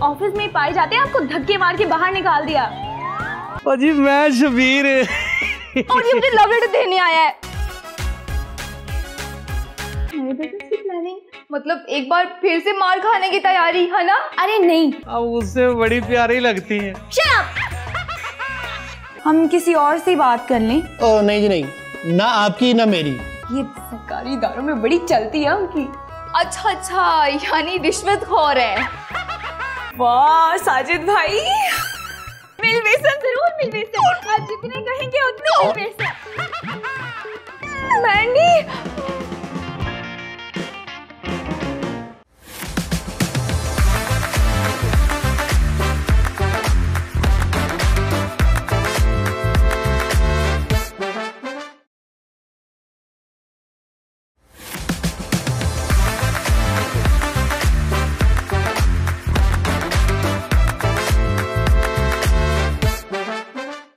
Office में ही पाए जाते हैं, आपको धक्के मार के बाहर निकाल दिया। जी मैं शबीर और ये मुझे लव लेटर देने आया है। मतलब एक बार फिर से मार खाने की तैयारी है ना? अरे नहीं, अब उससे बड़ी प्यारी लगती है। Shut up! हम किसी और से बात कर लें। ओ नहीं जी नहीं, ना आपकी ना मेरी। ये सरकारी इदारों में बड़ी चलती है उनकी। अच्छा, यानी रिश्वतखोर है। वाह साजिद भाई, मिल बेसन जरूर मिल बेसन, आप जितने कहेंगे उतने मिल बेसन। मैंडी